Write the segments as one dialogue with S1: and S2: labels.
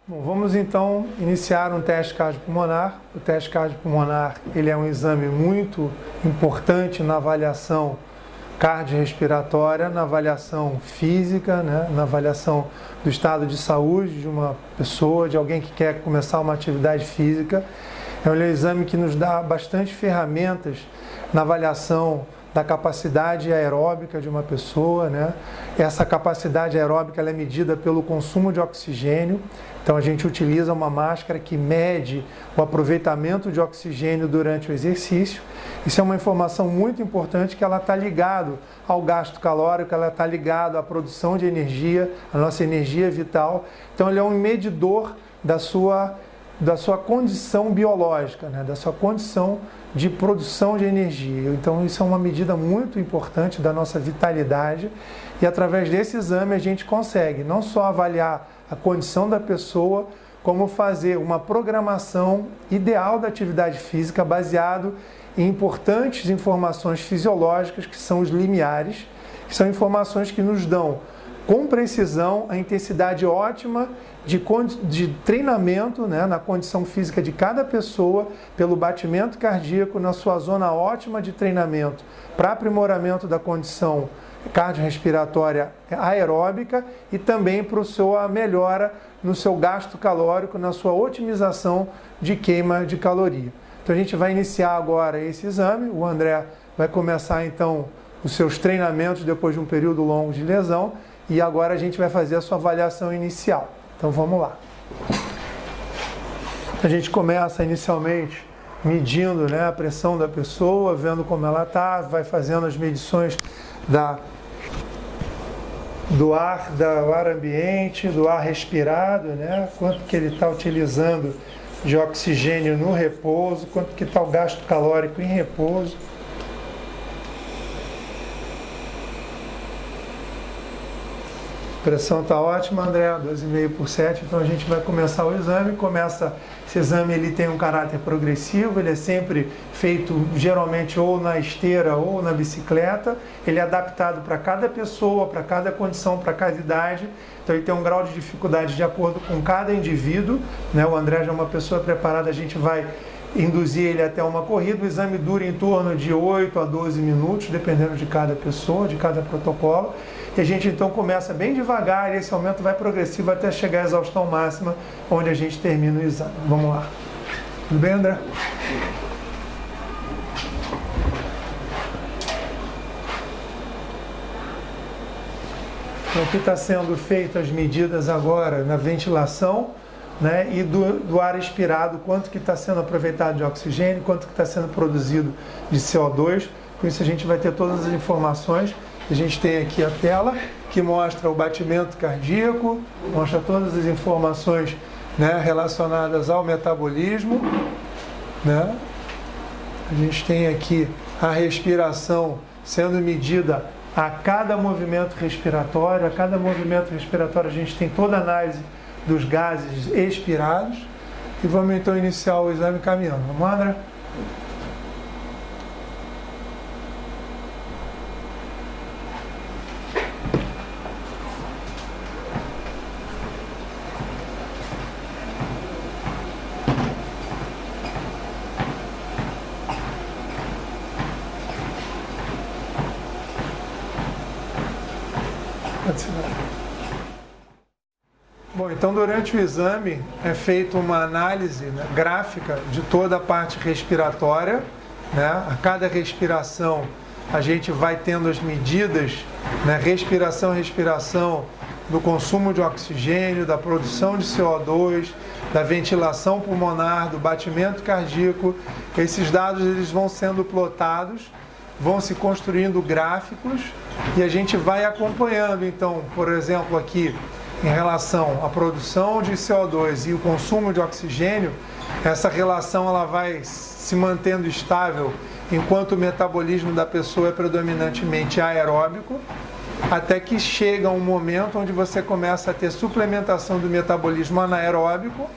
S1: Bom, vamos então iniciar um teste cardiopulmonar. O teste cardiopulmonar ele é um exame muito importante na avaliação cardiorrespiratória, na avaliação física, na avaliação do estado de saúde de uma pessoa, de alguém que quer começar uma atividade física. É um exame que nos dá bastante ferramentas na avaliação da capacidade aeróbica de uma pessoa, Essa capacidade aeróbica ela é medida pelo consumo de oxigênio. Então a gente utiliza uma máscara que mede o aproveitamento de oxigênio durante o exercício. Isso é uma informação muito importante que ela está ligado ao gasto calórico, ela está ligado à produção de energia, a nossa energia vital. Então ele é um medidor da sua condição biológica, da sua condição de produção de energia. Então isso é uma medida muito importante da nossa vitalidade e através desse exame a gente consegue não só avaliar a condição da pessoa, como fazer uma programação ideal da atividade física baseado em importantes informações fisiológicas que são os limiares, que são informações que nos dão com precisão a intensidade ótima de treinamento na condição física de cada pessoa, pelo batimento cardíaco na sua zona ótima de treinamento para aprimoramento da condição cardiorrespiratória aeróbica e também para a melhora no seu gasto calórico, na sua otimização de queima de caloria. Então a gente vai iniciar agora esse exame, o André vai começar então os seus treinamentos depois de um período longo de lesão e agora a gente vai fazer a sua avaliação inicial. Então vamos lá. A gente começa inicialmente medindo a pressão da pessoa, vendo como ela está, vai fazendo as medições do ar ambiente, do ar respirado, quanto que ele está utilizando de oxigênio no repouso, quanto que está o gasto calórico em repouso. A pressão está ótima, André, 12,5/7, então a gente vai começar o exame. Esse exame ele tem um caráter progressivo, ele é sempre feito geralmente ou na esteira ou na bicicleta, ele é adaptado para cada pessoa, para cada condição, para cada idade, então ele tem um grau de dificuldade de acordo com cada indivíduo, O André já é uma pessoa preparada, a gente vai induzir ele até uma corrida, o exame dura em torno de 8 a 12 minutos, dependendo de cada pessoa, de cada protocolo. E a gente então começa bem devagar e esse aumento vai progressivo até chegar à exaustão máxima, onde a gente termina o exame. Vamos lá. Tudo bem, André? Então, aqui está sendo feito as medidas agora na ventilação, e do ar expirado, quanto que está sendo aproveitado de oxigênio, quanto que está sendo produzido de CO2. Com isso a gente vai ter todas as informações. A gente tem aqui a tela que mostra o batimento cardíaco, mostra todas as informações relacionadas ao metabolismo. A gente tem aqui a respiração sendo medida a cada movimento respiratório. A cada movimento respiratório a gente tem toda a análise dos gases expirados. E vamos então iniciar o exame caminhando. Vamos, André? Bom, então durante o exame é feita uma análise gráfica de toda a parte respiratória, A cada respiração a gente vai tendo as medidas, respiração, do consumo de oxigênio, da produção de CO2, da ventilação pulmonar, do batimento cardíaco. Esses dados eles vão sendo plotados, vão se construindo gráficos e a gente vai acompanhando. Então, por exemplo, aqui em relação à produção de CO2 e o consumo de oxigênio, essa relação ela vai se mantendo estável enquanto o metabolismo da pessoa é predominantemente aeróbico, até que chega um momento onde você começa a ter suplementação do metabolismo anaeróbico,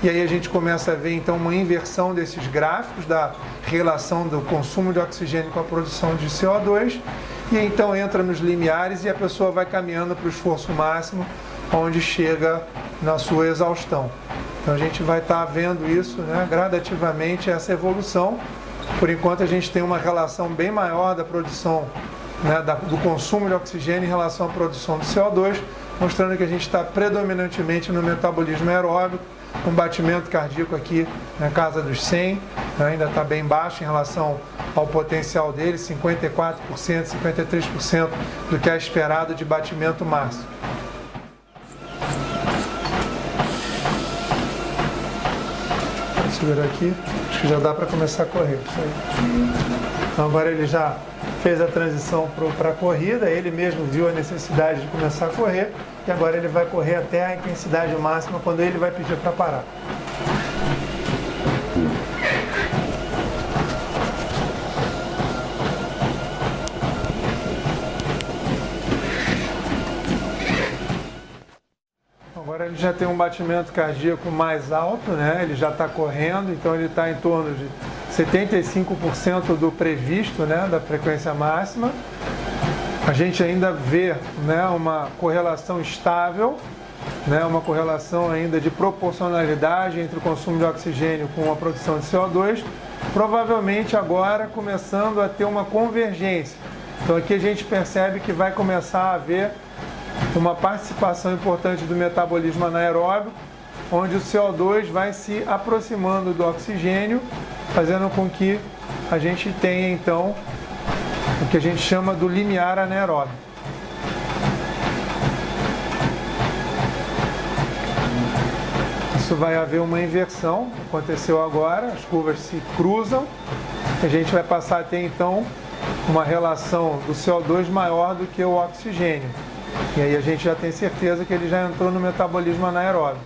S1: e aí a gente começa a ver então uma inversão desses gráficos da relação do consumo de oxigênio com a produção de CO2, e então entra nos limiares e a pessoa vai caminhando para o esforço máximo, onde chega na sua exaustão. Então a gente vai estar vendo isso, né, gradativamente, essa evolução. Por enquanto a gente tem uma relação bem maior da produção, né, do consumo de oxigênio em relação à produção de CO2, mostrando que a gente está predominantemente no metabolismo aeróbico, um batimento cardíaco aqui na casa dos 100, né, ainda está bem baixo em relação ao potencial dele, 54%, 53% do que é esperado de batimento máximo. Vou segurar aqui, acho que já dá para começar a correr. Isso aí. Então agora ele já fez a transição para a corrida, ele mesmo viu a necessidade de começar a correr e agora ele vai correr até a intensidade máxima quando ele vai pedir para parar. Agora ele já tem um batimento cardíaco mais alto, né? Ele já está correndo, então ele está em torno de 75% do previsto, né, da frequência máxima. A gente ainda vê, né, uma correlação estável, né, uma correlação ainda de proporcionalidade entre o consumo de oxigênio com a produção de CO2, provavelmente agora começando a ter uma convergência. Então aqui a gente percebe que vai começar a haver uma participação importante do metabolismo anaeróbico, onde o CO2 vai se aproximando do oxigênio, fazendo com que a gente tenha então o que a gente chama do limiar anaeróbico. Isso vai haver uma inversão, aconteceu agora, as curvas se cruzam, a gente vai passar a ter então uma relação do CO2 maior do que o oxigênio. E aí a gente já tem certeza que ele já entrou no metabolismo anaeróbico.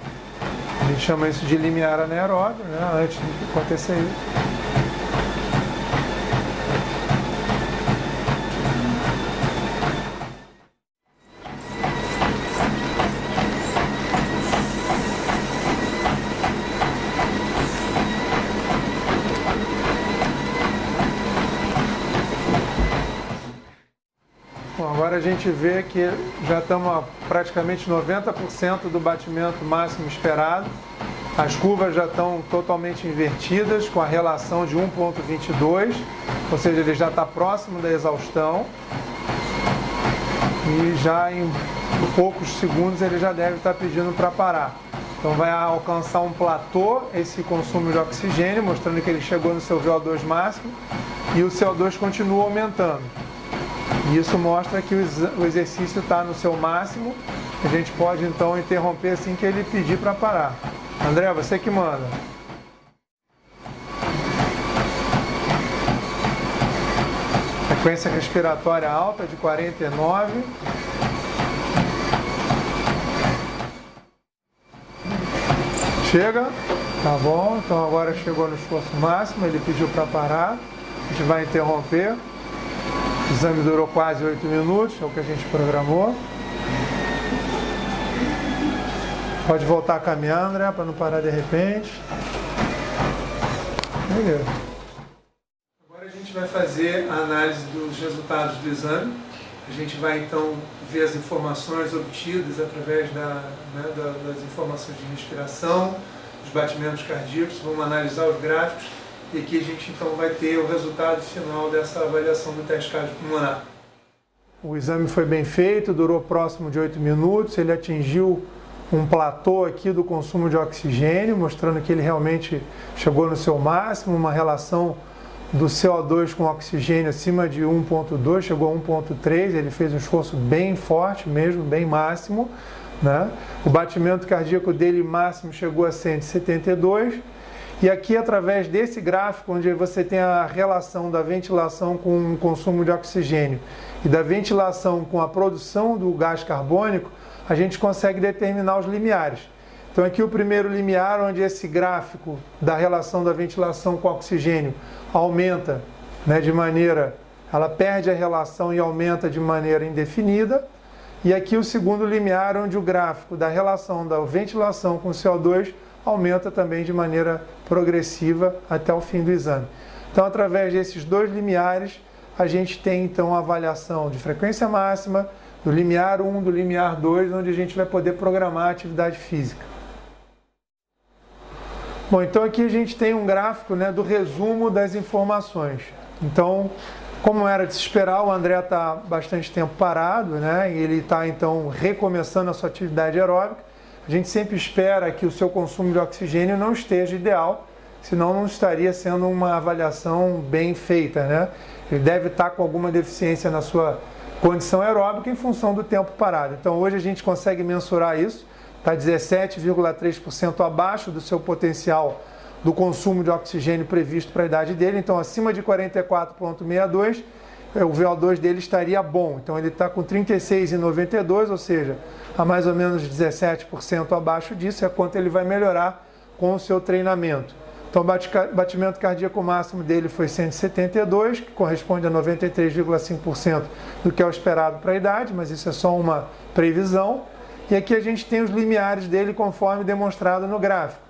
S1: A gente chama isso de limiar anaeróbio, né, antes de acontecer isso. Agora a gente vê que já estamos a praticamente 90% do batimento máximo esperado. As curvas já estão totalmente invertidas, com a relação de 1,22, ou seja, ele já está próximo da exaustão. E já em poucos segundos ele já deve estar pedindo para parar. Então vai alcançar um platô esse consumo de oxigênio, mostrando que ele chegou no seu VO2 máximo, e o CO2 continua aumentando. E isso mostra que o exercício está no seu máximo. A gente pode então interromper assim que ele pedir para parar. André, você que manda. Frequência respiratória alta de 49. Chega. Tá bom, então agora chegou no esforço máximo, ele pediu para parar. A gente vai interromper. O exame durou quase 8 minutos, é o que a gente programou. Pode voltar a caminhar, André, para não parar de repente. Beleza. Agora a gente vai fazer a análise dos resultados do exame. A gente vai então ver as informações obtidas através das informações de respiração, dos batimentos cardíacos. Vamos analisar os gráficos. E aqui a gente então vai ter o resultado final dessa avaliação do teste cardiopulmonar. O exame foi bem feito, durou próximo de 8 minutos, ele atingiu um platô aqui do consumo de oxigênio, mostrando que ele realmente chegou no seu máximo, uma relação do CO2 com oxigênio acima de 1,2, chegou a 1,3, ele fez um esforço bem forte mesmo, bem máximo, né? O batimento cardíaco dele máximo chegou a 172. E aqui, através desse gráfico, onde você tem a relação da ventilação com o consumo de oxigênio e da ventilação com a produção do gás carbônico, a gente consegue determinar os limiares. Então aqui o primeiro limiar, onde esse gráfico da relação da ventilação com o oxigênio aumenta, né, ela perde a relação e aumenta de maneira indefinida. E aqui o segundo limiar, onde o gráfico da relação da ventilação com o CO2 aumenta também de maneira progressiva até o fim do exame. Então, através desses dois limiares, a gente tem então a avaliação de frequência máxima, do limiar 1, do limiar 2, onde a gente vai poder programar a atividade física. Bom, então aqui a gente tem um gráfico, né, do resumo das informações. Então, como era de se esperar, o André está bastante tempo parado, né, e ele está então recomeçando a sua atividade aeróbica. A gente sempre espera que o seu consumo de oxigênio não esteja ideal, senão não estaria sendo uma avaliação bem feita, né? Ele deve estar com alguma deficiência na sua condição aeróbica em função do tempo parado. Então hoje a gente consegue mensurar isso, está 17,3% abaixo do seu potencial do consumo de oxigênio previsto para a idade dele, então acima de 44,62, o VO2 dele estaria bom. Então ele está com 36,92, ou seja, a mais ou menos 17% abaixo disso, é quanto ele vai melhorar com o seu treinamento. Então o batimento cardíaco máximo dele foi 172, que corresponde a 93,5% do que é o esperado para a idade, mas isso é só uma previsão. E aqui a gente tem os limiares dele conforme demonstrado no gráfico.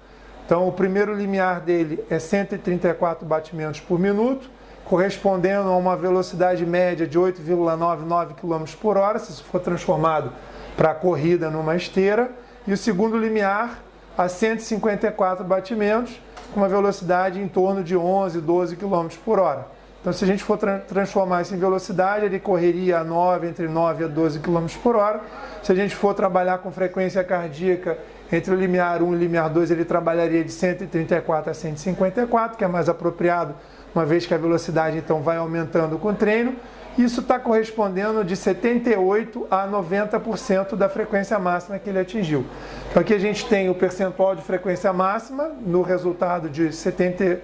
S1: Então o primeiro limiar dele é 134 batimentos por minuto, correspondendo a uma velocidade média de 8,99 km por hora, se isso for transformado para a corrida numa esteira. E o segundo limiar a 154 batimentos, com uma velocidade em torno de 11, 12 km por hora. Então, se a gente for transformar isso em velocidade, ele correria entre 9 a 12 km por hora. Se a gente for trabalhar com frequência cardíaca, entre o limiar 1 e o limiar 2, ele trabalharia de 134 a 154, que é mais apropriado, uma vez que a velocidade então vai aumentando com o treino. Isso está correspondendo de 78% a 90% da frequência máxima que ele atingiu. Então aqui a gente tem o percentual de frequência máxima no resultado de 78%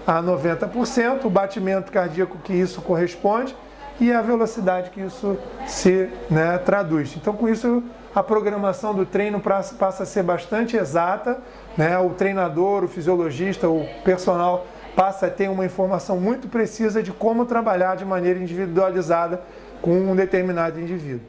S1: a 90%, o batimento cardíaco que isso corresponde e a velocidade que isso se traduz. Então com isso a programação do treino passa a ser bastante exata, né? O treinador, o fisiologista, o personal passa a ter uma informação muito precisa de como trabalhar de maneira individualizada com um determinado indivíduo.